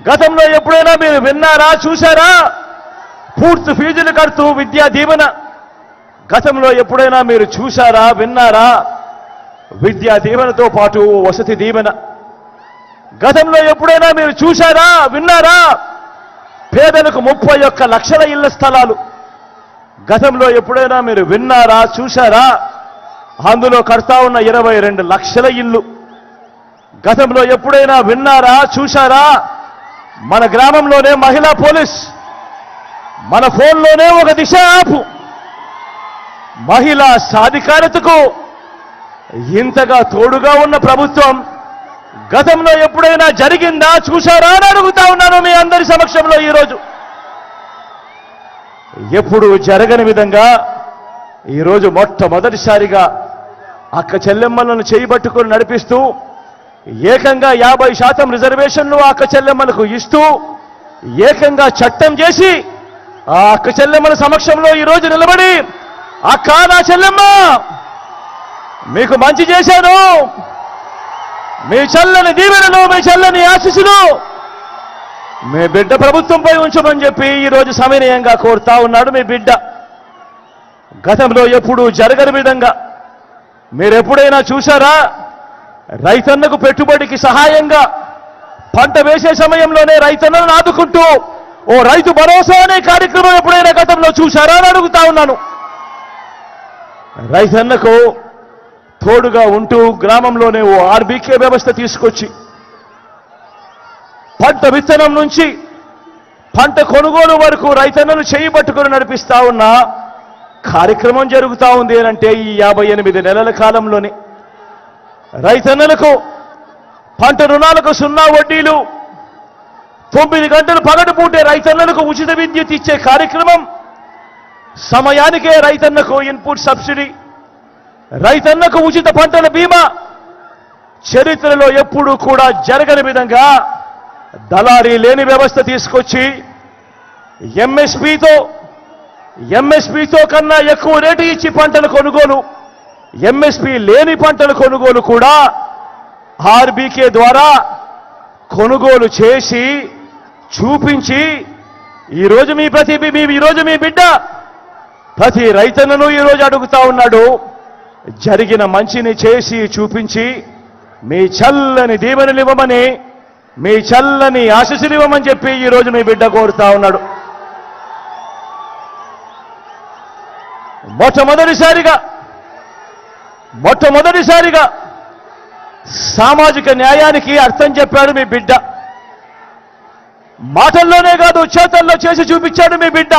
గతంలో ఎప్పుడైనా మీరు విన్నారా, చూశారా? పూర్తి ఫీజులు కడుతూ విద్యా దీవెన. గతంలో ఎప్పుడైనా మీరు చూశారా, విన్నారా? విద్యా దీవెనతో పాటు వసతి దీవెన. గతంలో ఎప్పుడైనా మీరు చూశారా, విన్నారా? పేదలకు 31 లక్షల ఇళ్ల స్థలాలు. గతంలో ఎప్పుడైనా మీరు విన్నారా, చూశారా? అందులో కడతా ఉన్న 22 లక్షల ఇల్లు. గతంలో ఎప్పుడైనా విన్నారా, చూశారా? మన గ్రామంలోనే మహిళా పోలీస్, మన ఫోన్లోనే ఒక దిశ యాప్. మహిళా సాధికారతకు ఇంతగా తోడుగా ఉన్న ప్రభుత్వం గతంలో ఎప్పుడైనా జరిగిందా, చూశారా అని అడుగుతా ఉన్నాను మీ అందరి సమక్షంలో ఈరోజు. ఎప్పుడు జరగని విధంగా ఈరోజు మొట్టమొదటిసారిగా అక్క చెల్లెమ్మలను చేయబట్టుకుని నడిపిస్తూ ఏకంగా 50% రిజర్వేషన్లు అక్క చెల్లెమ్మలకు ఇస్తూ ఏకంగా చట్టం చేసి ఆ అక్క చెల్లెమ్మల సమక్షంలో ఈరోజు నిలబడి, అక్క నా చెల్లెమ్మ మీకు మంచి చేశాను, మీ చల్లని దీవెనలు, మీ చల్లని ఆశీస్సులు మీ బిడ్డ ప్రభుత్వంపై ఉంచమని చెప్పి ఈరోజు సవినయంగా కోరుతా ఉన్నాడు మీ బిడ్డ. గతంలో ఎప్పుడూ జరగని విధంగా మీరెప్పుడైనా చూశారా? రైతన్నకు పెట్టుబడికి సహాయంగా పంట వేసే సమయంలోనే రైతన్నలను ఆదుకుంటూ ఓ రైతు భరోసా అనే కార్యక్రమం ఎప్పుడైనా గతంలో చూశారా అని అడుగుతా ఉన్నాను. రైతన్నకు తోడుగా ఉంటూ గ్రామంలోనే ఓ ఆర్బీకే వ్యవస్థ తీసుకొచ్చి పంట విత్తనం నుంచి పంట కొనుగోలు వరకు రైతన్నలు చేయబట్టుకుని నడిపిస్తా ఉన్న కార్యక్రమం జరుగుతూ ఉంది అంటే ఈ 58 నెలల కాలంలోనే రైతన్నలకు పంట రుణాలకు 0 వడ్డీలు, 9 గంటలు పగటిపూటే రైతన్నలకు ఉచిత విద్యుత్ ఇచ్చే కార్యక్రమం, సమయానికే రైతన్నకు ఇన్పుట్ సబ్సిడీ, రైతన్నకు ఉచిత పంటల బీమా, చరిత్రలో ఎప్పుడూ కూడా జరగని విధంగా దళారీ లేని వ్యవస్థ తీసుకొచ్చి ఎంఎస్పీతో కన్నా ఎక్కువ రేటు ఇచ్చి పంటల కొనుగోలు, ఎంఎస్పీ లేని పంటల కొనుగోలు కూడా ఆర్బీకే ద్వారా కొనుగోలు చేసి చూపించి ఈరోజు మీ బిడ్డ ప్రతి రైతన్నను ఈరోజు అడుగుతా ఉన్నాడు. జరిగిన మంచిని చేసి చూపించి మీ చల్లని దీవెనలు ఇవ్వమని, మీ చల్లని ఆశీస్సులు ఇవ్వమని చెప్పి ఈరోజు మీ బిడ్డ కోరుతా ఉన్నాడు. మొట్టమొదటిసారిగా సామాజిక న్యాయానికి అర్థం చెప్పాడు మీ బిడ్డ. మాటల్లోనే కాదు, చేతల్లో చేసి చూపించాడు మీ బిడ్డ.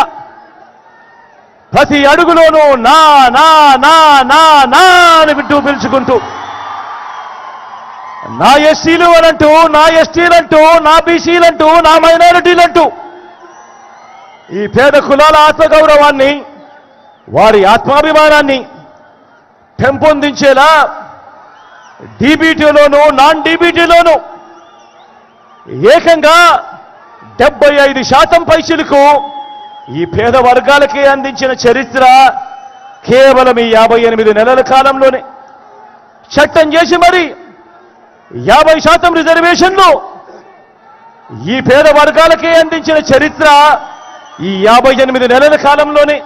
ప్రతి అడుగులోనూ నా నా నా నా నా అని బిడ్డు పిలుచుకుంటూ నా ఎస్సీలు అనంటూ, నా ఎస్టీలంటూ, నా బీసీలంటూ, నా మైనారిటీలంటూ ఈ పేద కులాల ఆత్మగౌరవాన్ని, వారి ఆత్మాభిమానాన్ని పెంపొందించేలా డీబీటీలోనూ నాన్ డీబీటీలోనూ ఏకంగా 75% పైసలకు ఈ పేద వర్గాలకే అందించిన చరిత్ర కేవలం ఈ 58 నెలల కాలంలోనే. చట్టం చేసి మరి 50% రిజర్వేషన్లు ఈ పేద వర్గాలకే అందించిన చరిత్ర ఈ 58 నెలల కాలంలోనే.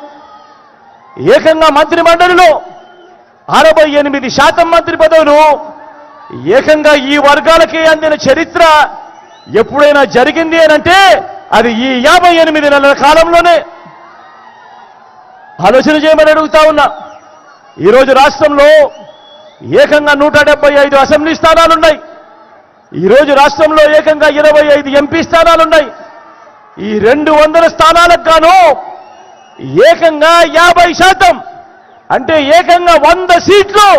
ఏకంగా మంత్రి మండలిలో 68% మంత్రి పదవులు ఏకంగా ఈ వర్గాలకే అందిన చరిత్ర ఎప్పుడైనా జరిగింది అనంటే అది ఈ 58 నెలల కాలంలోనే. ఆలోచన చేయమని అడుగుతా ఉన్నా. ఈరోజు రాష్ట్రంలో ఏకంగా 175 అసెంబ్లీ స్థానాలున్నాయి. ఈరోజు రాష్ట్రంలో ఏకంగా 25 ఎంపీ స్థానాలున్నాయి. ఈ 200 స్థానాలకు గాను ఏకంగా 50% అంటే ఏకంగా 100 సీట్లు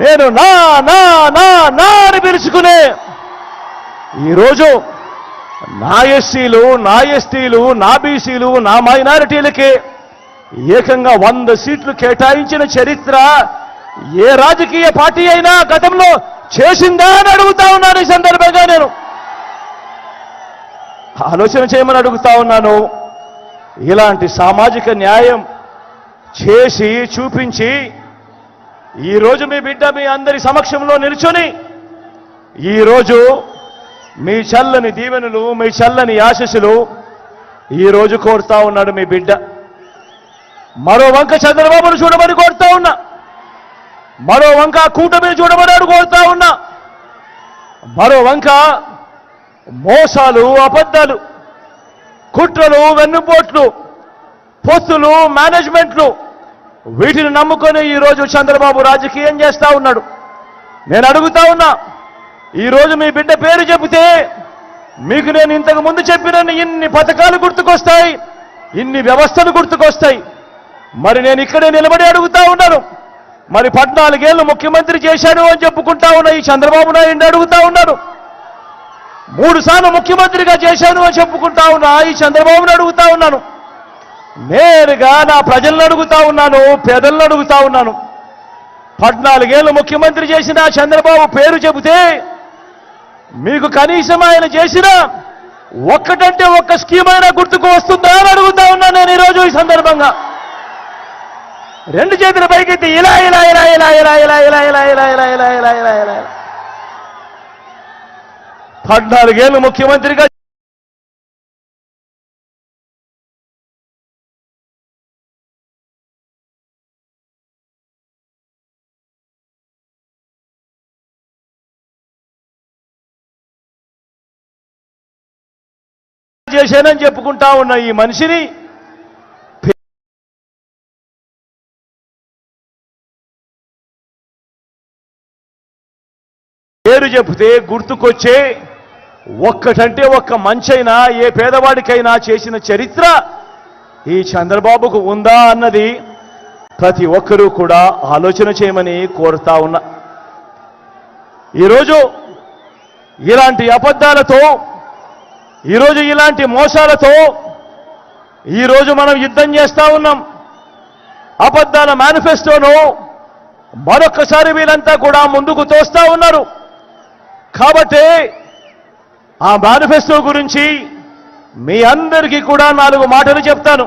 నేను నా నా నా నా అని పిలుచుకునే ఈరోజు నా ఎస్సీలు, నా ఎస్టీలు, నా బీసీలు, నా మైనారిటీలకే ఏకంగా 100 సీట్లు కేటాయించిన చరిత్ర ఏ రాజకీయ పార్టీ అయినా గతంలో చేసిందా అని అడుగుతా ఉన్నాను. ఈ సందర్భంగా నేను ఆలోచన చేయమని అడుగుతా ఉన్నాను. ఇలాంటి సామాజిక న్యాయం చేసి చూపించి ఈరోజు మీ బిడ్డ మీ అందరి సమక్షంలో నిల్చొని ఈరోజు మీ చల్లని దీవెనలు, మీ చల్లని ఆశీస్సులు ఈరోజు కోరుతా ఉన్నాడు మీ బిడ్డ. మరో వంక చంద్రబాబును చూడమని కోరుతా ఉన్నా, మరో వంక కూటమిని చూడమని కోరుతా ఉన్నా, మరో వంక మోసాలు, అబద్ధాలు, కుట్రలు, వెన్నుపోట్లు, పొత్తులు, మేనేజ్మెంట్లు, వీటిని నమ్ముకొని ఈరోజు చంద్రబాబు రాజకీయం చేస్తా ఉన్నాడు. నేను అడుగుతా ఉన్నా, ఈరోజు మీ బిడ్డ పేరు చెబితే మీకు నేను ఇంతకు ముందు చెప్పిన ఇన్ని పథకాలు గుర్తుకొస్తాయి, ఇన్ని వ్యవస్థలు గుర్తుకొస్తాయి. మరి నేను ఇక్కడే నిలబడి అడుగుతా ఉన్నాను, మరి 14 ఏళ్ళు ముఖ్యమంత్రి చేశాడు అని చెప్పుకుంటా ఉన్న ఈ చంద్రబాబు నాయుడు అడుగుతా ఉన్నాను, 3 సార్లు ముఖ్యమంత్రిగా చేశాను అని చెప్పుకుంటా ఉన్నా ఈ చంద్రబాబుని అడుగుతా ఉన్నాను, నేరుగా నా ప్రజలను అడుగుతా ఉన్నాను, పేదలను అడుగుతా ఉన్నాను. 14 ఏళ్ళు ముఖ్యమంత్రి చేసిన చంద్రబాబు పేరు చెబితే మీకు కనీసం ఆయన చేసిన ఒక్కటంటే ఒక్క స్కీమ్ అయినా గుర్తుకు వస్తుందా అని అడుగుతా ఉన్నా నేను ఈరోజు ఈ సందర్భంగా. 2 చేతుల పైకెత్తి ఇలా ఇలా ఇలా ఇలా ఇలా ఇలా ఇలా ఇలా ఇలా ఇలా ఇలా ఇలా ఇలా ఇలా 14 ఏళ్ళు ముఖ్యమంత్రిగా చేశానని చెప్పుకుంటా ఉన్న ఈ మనిషిని పేరు చెబితే గుర్తుకొచ్చే ఒక్కటంటే ఒక్క మంచైనా ఏ పేదవాడికైనా చేసిన చరిత్ర ఈ చంద్రబాబుకు ఉందా అన్నది ప్రతి ఒక్కరూ కూడా ఆలోచన చేయమని కోరుతా ఉన్నా. ఈరోజు ఇలాంటి అబద్ధాలతో, ఈరోజు ఇలాంటి మోసాలతో ఈరోజు మనం యుద్ధం చేస్తా ఉన్నాం. అబద్ధాల మేనిఫెస్టోను మరొక్కసారి వీళ్ళంతా కూడా ముందుకు తోస్తా ఉన్నారు. కాబట్టి ఆ మేనిఫెస్టో గురించి మీ అందరికీ కూడా 4 మాటలు చెప్తాను.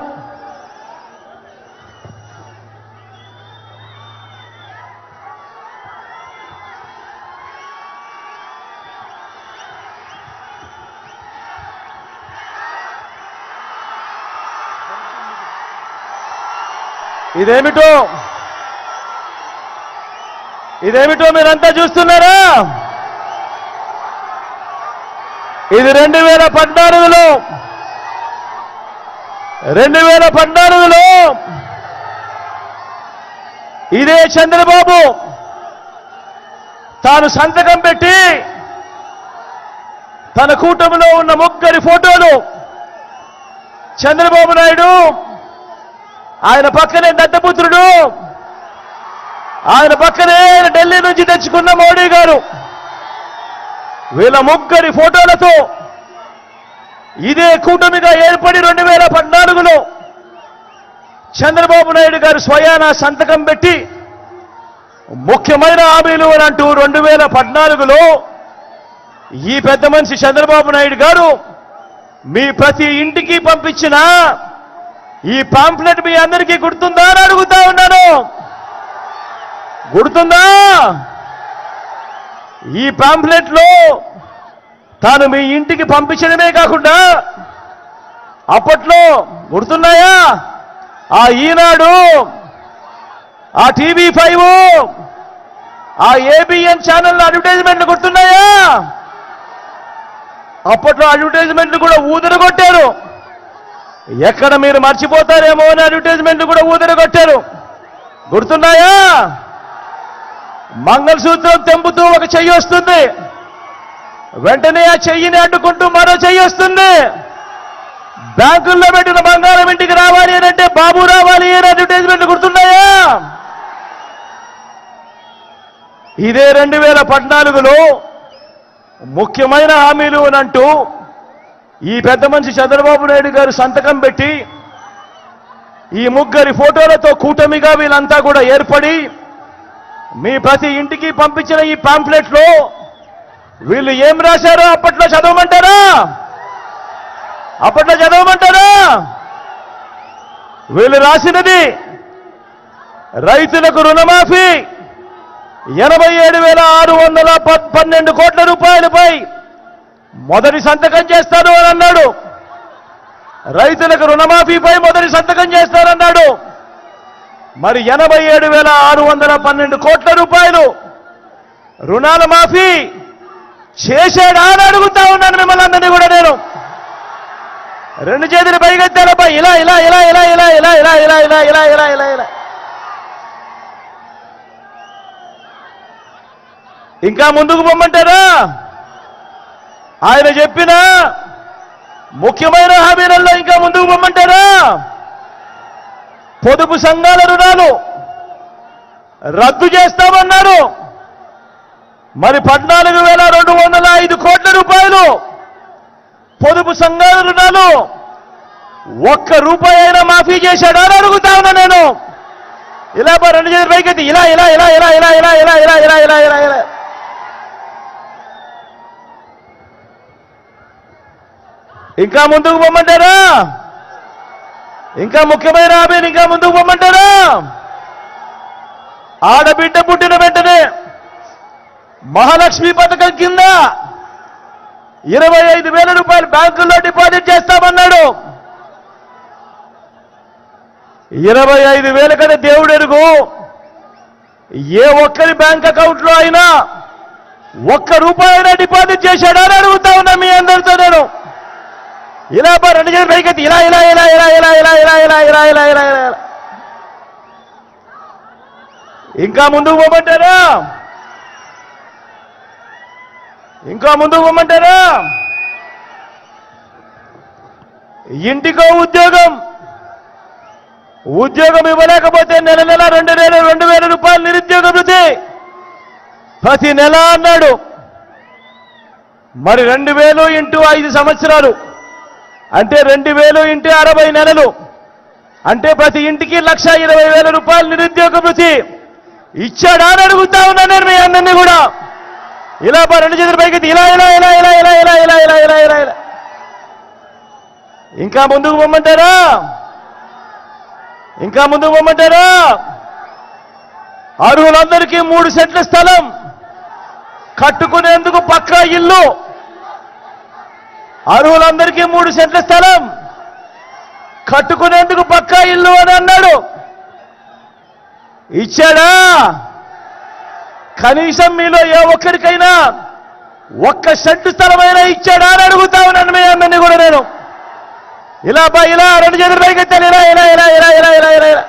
ఇదేమిటో మీరంతా చూస్తున్నారా? ఇది 2014లో ఇదే చంద్రబాబు తాను సంతకం పెట్టి తన కూటమిలో ఉన్న 3 ఫోటోలు, చంద్రబాబు నాయుడు, ఆయన పక్కనే దత్తపుత్రుడు, ఆయన పక్కనే ఢిల్లీ నుంచి తెచ్చుకున్న మోడీ గారు, వీళ్ళ 3 ఫోటోలతో ఇదే కూటమిగా ఏర్పడి 2014లో చంద్రబాబు నాయుడు గారు స్వయాన సంతకం పెట్టి ముఖ్యమైన హామీలు అని అంటూ 2014లో ఈ పెద్ద మనిషి చంద్రబాబు నాయుడు గారు మీ ప్రతి ఇంటికి పంపించిన ఈ పాంప్లెట్ మీ అందరికీ గుర్తుందా అని అడుగుతా ఉన్నాను. గుర్తుందా? ఈ పాంప్లెట్లో తాను మీ ఇంటికి పంపించడమే కాకుండా అప్పట్లో గుర్తున్నాయా ఆ ఈనాడు, ఆ TV5, ఆ ABN ఛానల్ అడ్వర్టైజ్మెంట్లు గుర్తున్నాయా? అప్పట్లో అడ్వర్టైజ్మెంట్లు కూడా ఊదరగొట్టారు. ఎక్కడ మీరు మర్చిపోతారేమో అని అడ్వర్టైజ్మెంట్లు కూడా ఊదరగొట్టారు. గుర్తున్నాయా? మంగళసూత్రం తెంపుతూ ఒక చెయ్యి వస్తుంది, వెంటనే ఆ చెయ్యిని అడ్డుకుంటూ మరో చెయ్యి వస్తుంది. బ్యాంకుల్లో పెట్టిన బంగారం ఇంటికి రావాలి అని అంటే బాబు రావాలి అని అడ్వర్టైజ్మెంట్ గుర్తున్నాయా? ఇదే 2014లో ముఖ్యమైన హామీలు అని అంటూ ఈ పెద్ద మనిషి చంద్రబాబు నాయుడు గారు సంతకం పెట్టి ఈ 3 ఫోటోలతో కూటమిగా వీళ్ళంతా కూడా ఏర్పడి మీ ప్రతి ఇంటికి పంపించిన ఈ పాంప్లెట్లో వీళ్ళు ఏం రాశారో అప్పట్లో చదవమంటారా? వీళ్ళు రాసినది రైతులకు రుణమాఫీ 87,612 కోట్ల రూపాయలపై మొదటి సంతకం చేస్తాను అని అన్నాడు. రైతులకు రుణమాఫీపై మొదటి సంతకం చేస్తానన్నాడు. మరి 87,612 కోట్ల రూపాయలు రుణాల మాఫీ చేశాడా అని అడుగుతా ఉన్నాను మిమ్మల్ని అందరినీ కూడా నేను. రెండు చేతులు పైకెత్తారబ్బా, ఇలా ఇలా ఇలా ఇలా ఇలా ఇలా ఇలా ఇలా ఇలా ఇలా ఇలా ఇలా ఇలా. ఇంకా ముందుకు పొమ్మంటారా? ఆయన చెప్పిన ముఖ్యమైన హామీలలో ఇంకా ముందుకు పొమ్మంటారా? పొదుపు సంఘాల రుణాలు రద్దు చేస్తామన్నారు. మరి 14,205 కోట్ల రూపాయలు పొదుపు సంఘాల రుణాలు ఒక్క రూపాయి అయినా మాఫీ చేశాడా అని అడుగుతా ఉన్నా నేను. ఇలా రెండు చేతులు పైకెత్తి ఇలా ఇలా ఇలా ఇలా ఇలా ఇలా ఇలా ఇలా ఇలా ఇలా ఇలా ఇలా. ఇంకా ముందుకు పొమ్మంటారా? ఇంకా ముఖ్యమైన హామీని ఇంకా ముందుకు పొమ్మంటారా? ఆడబిడ్డ పుట్టిన వెంటనే మహాలక్ష్మి పథకం కింద 25,000 రూపాయలు బ్యాంకుల్లో డిపాజిట్ చేస్తామన్నాడు. 25,000 కంటే దేవుడు ఎరుగు. ఏ ఒక్కరి బ్యాంక్ అకౌంట్ లో అయినా ఒక్క రూపాయి అయినా డిపాజిట్ చేశాడా అని అడుగుతా ఉన్నా మీ అందరితో నేను. ఇలా రెండు చేతులు పైకెత్తి ఇలా ఇలా ఇలా ఇలా ఇలా ఇలా ఇలా ఇలా ఇలా ఇలా ఇలా ఇలా. ఇంకా ముందుకు పోమంటారా? ఇంకా ముందుకు పోమంటారా? ఇంటికో ఉద్యోగం ఇవ్వలేకపోతే నెల 2,000 రూపాయలు నిరుద్యోగ వృత్తి ప్రతి నెల అన్నాడు. మరి 2,000 ఇంటూ 5 సంవత్సరాలు అంటే 2,000 ఇంటూ 60 నెలలు అంటే ప్రతి ఇంటికి 1,20,000 రూపాయలు నిరుద్యోగ వృత్తి ఇచ్చాడా అని అడుగుతా ఉన్నా నేను మీ అందరినీ కూడా. ఇలా రెండు చేతులు పైకి ఇలా ఇలా ఇలా ఇలా ఇలా ఇలా ఇలా ఇలా ఇలా ఇలా ఇలా. ఇంకా ముందుకు పొమ్మంటారా? ఇంకా ముందుకు పొమ్మంటారా? అర్హులందరికీ 3 సెంట్ల స్థలం కట్టుకునేందుకు పక్కా ఇల్లు. అర్హులందరికీ 3 సెంట్ల స్థలం కట్టుకునేందుకు పక్కా ఇల్లు అని అన్నాడు. ఇచ్చాడా? కనీసం మీలో ఏ ఒక్కరికైనా 1 సెంటు స్థలమైనా ఇచ్చాడా అని అడుగుతా ఉన్నాను మీ అందరినీ కూడా నేను. ఇలా ఇలా రెండు చేతులు పైకెత్తాను ఇలా ఇలా ఇలా ఇలా ఇలా ఇలా ఇలా ఇలా.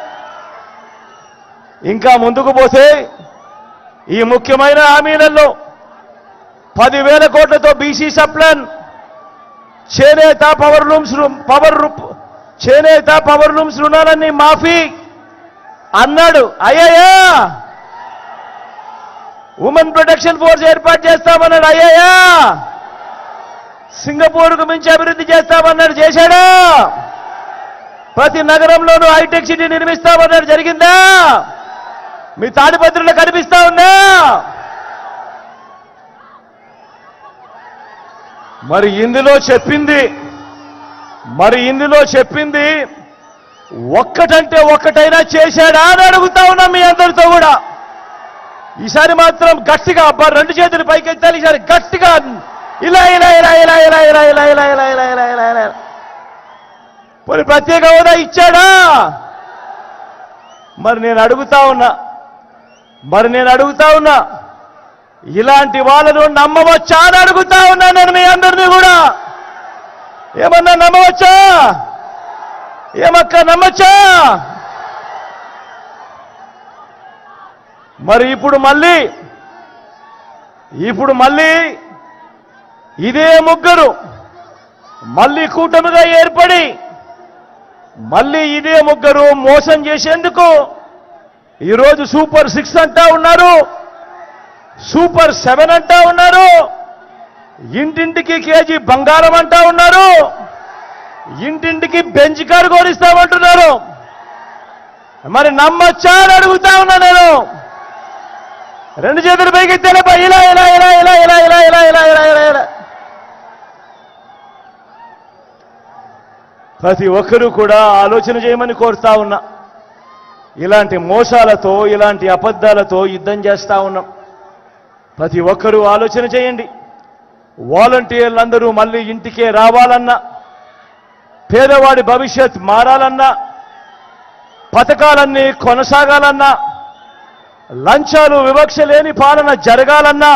ఇంకా ముందుకు పోతే ఈ ముఖ్యమైన హామీలలో 10,000 కోట్లతో బీసీ సప్లాన్, చేనేత పవర్ లూమ్స్ రుణాలన్నీ మాఫీ అన్నాడు. అయ్యాయా? ఉమెన్ ప్రొటెక్షన్ ఫోర్స్ ఏర్పాటు చేస్తామన్నాడు. అయ్యాయా? సింగపూర్కు మించి అభివృద్ధి చేస్తామన్నాడు. చేశాడా? ప్రతి నగరంలోనూ హైటెక్ సిటీ నిర్మిస్తామన్నాడు. జరిగిందా? మీ తాడిపత్రిలో కనిపిస్తా ఉందా? మరి ఇందులో చెప్పింది ఒక్కటంటే ఒక్కటైనా చేశాడా అని అడుగుతా ఉన్నా మీ అందరితో కూడా. ఈసారి మాత్రం గట్టిగా రెండు చేతులు పైకెత్తాలి. ఈసారి గట్టిగా ఇలా ఇలా ఇలా ఇలా ఇలా ఇలా ఇలా ఇలా ఇలా ఇలా ఇలా ఇలా ఇలా. మరి ప్రత్యేక హోదా ఇచ్చాడా? మరి నేను అడుగుతా ఉన్నా ఇలాంటి వాళ్ళను నమ్మవచ్చా అని అడుగుతా ఉన్నా నేను మీ అందరినీ కూడా. ఏమన్నా నమ్మవచ్చా? ఏమక్క నమ్మచ్చా? మరి ఇప్పుడు మళ్ళీ ఇదే ముగ్గురు మళ్ళీ కూటమిగా ఏర్పడి ఇదే ముగ్గురు మోసం చేసేందుకు ఈరోజు సూపర్ 6 అంటా ఉన్నారు, సూపర్ 7 అంటా ఉన్నారు, ఇంటింటికి కేజీ బంగారం అంటా ఉన్నారు, ఇంటింటికి బెంచ్ కారు కోరిస్తామంటున్నారు. మరి నమ్మచ్చా అని అడుగుతా ఉన్నా నేను. రెండు చేతులు పైకి ఇలా ఇలా ఇలా ఇలా ఇలా ఇలా ఇలా ఇలా ఇలా ఇలా ఇలా ఇలా. ప్రతి ఒక్కరూ కూడా ఆలోచన చేయమని కోరుతా ఉన్నా. ఇలాంటి మోసాలతో ఇలాంటి అబద్ధాలతో యుద్ధం చేస్తా ఉన్నాం. ప్రతి ఒక్కరూ ఆలోచన చేయండి. వాలంటీర్లందరూ మళ్ళీ ఇంటికే రావాలన్నా, పేదవాడి భవిష్యత్ మారాలన్నా, పథకాలన్నీ కొనసాగాలన్నా, లంచాలు వివక్ష లేని పాలన జరగాలన్నా,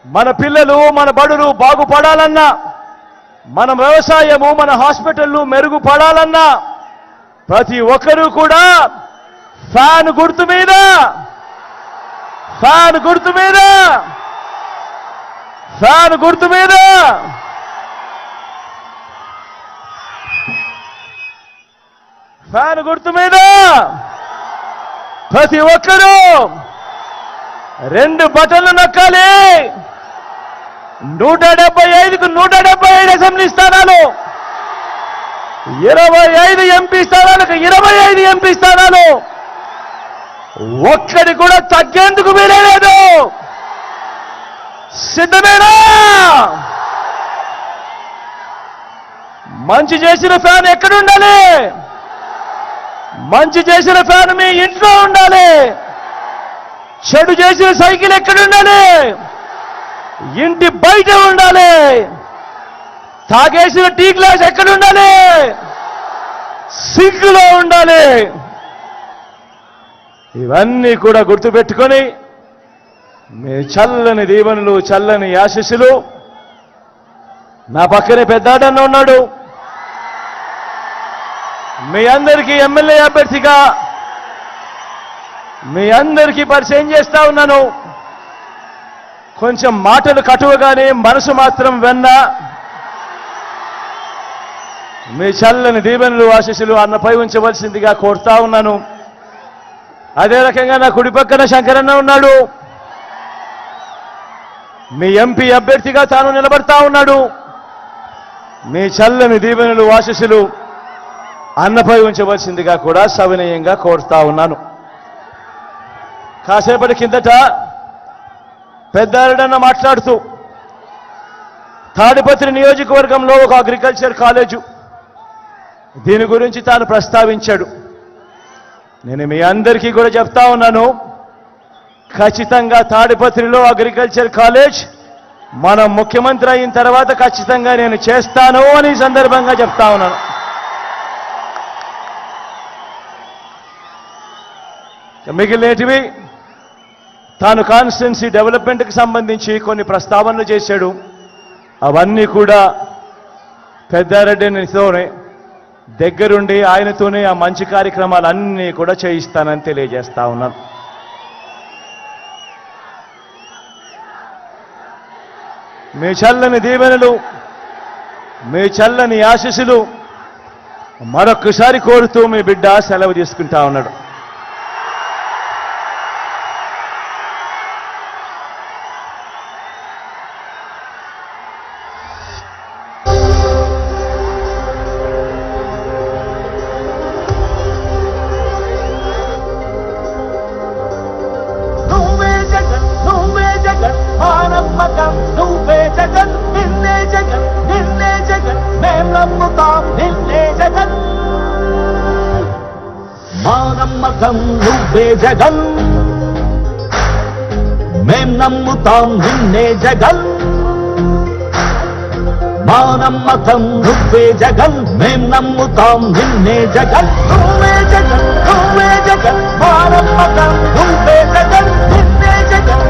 మన పిల్లలు మన బడులు బాగుపడాలన్నా, మన వ్యవసాయము మన హాస్పిటళ్లు మెరుగుపడాలన్నా ప్రతి ఒక్కరూ కూడా ఫ్యాన్ గుర్తు మీద ఫ్యాన్ గుర్తు మీద ఫ్యాన్ గుర్తు మీద ఫ్యాన్ గుర్తు మీద ప్రతి ఒక్కరూ 2 బటన్లు నొక్కాలి. 175కు 175 అసెంబ్లీ స్థానాలు, 25 ఎంపీ స్థానాలకు 25 ఎంపీ స్థానాలు, ఒక్కడి కూడా తగ్గేందుకు వీలే లేదు. సిద్ధమేనా? మంచి చేసిన ఫ్యాన్ ఎక్కడుండాలి? మంచి చేసిన ఫ్యాన్ మీ ఇంట్లో ఉండాలి. చెడు చేసిన సైకిల్ ఎక్కడుండాలి? ఇంటి బయట ఉండాలి. తాగేసిన టీ గ్లాస్ ఎక్కడుండాలి? సింక్లో ఉండాలి. ఇవన్నీ కూడా గుర్తుపెట్టుకొని మీ చల్లని దీవెనలు, చల్లని ఆశీస్సులు. నా పక్కనే పెద్దాడన్న ఉన్నాడు. మీ అందరికీ ఎమ్మెల్యే అభ్యర్థిగా మీ అందరికీ పరిచయం చేస్తా ఉన్నాను. కొంచెం మాటలు కటువగానే మనసు మాత్రం వెన్న. మీ చల్లని దీవెనలు, ఆశీస్సులు అన్నపై ఉంచవలసిందిగా కోరుతా ఉన్నాను. అదే రకంగా నా కుడి పక్కన శంకరన్న ఉన్నాడు. మీ ఎంపీ అభ్యర్థిగా తాను నిలబడతా ఉన్నాడు. మీ చల్లని దీవెనలు, ఆశీస్సులు అన్నపై ఉంచవలసిందిగా కూడా సవినయంగా కోరుతా ఉన్నాను. కాసేపటి కిందట పెద్దారెడ్డన్న మాట్లాడుతూ తాడిపత్రి నియోజకవర్గంలో ఒక అగ్రికల్చర్ కాలేజు, దీని గురించి తాను ప్రస్తావించాడు. నేను మీ అందరికీ కూడా చెప్తా ఉన్నాను, ఖచ్చితంగా తాడిపత్రిలో అగ్రికల్చర్ కాలేజ్ మన ముఖ్యమంత్రి అయిన తర్వాత ఖచ్చితంగా నేను చేస్తాను అని ఈ సందర్భంగా చెప్తా ఉన్నాను. మిగిలినటివి తాను కాన్స్టిట్యున్సీ డెవలప్మెంట్కి సంబంధించి కొన్ని ప్రస్తావనలు చేశాడు. అవన్నీ కూడా పెద్దారెడ్డితోనే దగ్గరుండి ఆయనతోనే ఆ మంచి కార్యక్రమాలన్నీ కూడా చేయిస్తానని తెలియజేస్తా ఉన్నాను. మీ చల్లని దీవెనలు, మీ చల్లని ఆశీస్సులు మరొక్కసారి కోరుతూ మీ బిడ్డ సెలవు తీసుకుంటా ఉన్నాడు. నువ్వే జగన్, నిన్నే జగన్, నిన్నే జగన్, మేం నమ్ముతాం నిన్నే జగన్. మా నమ్మకం నువ్వే జగన్, మేం నమ్ముతాం నిన్నే జగన్. మా నమ్మకం నువ్వే జగన్, మేం నమ్ముతాం నిన్నే జగన్. నువ్వే జగన్, నువ్వే జగన్, మా నమ్మకం నువ్వే జగన్, నిన్నే జగన్.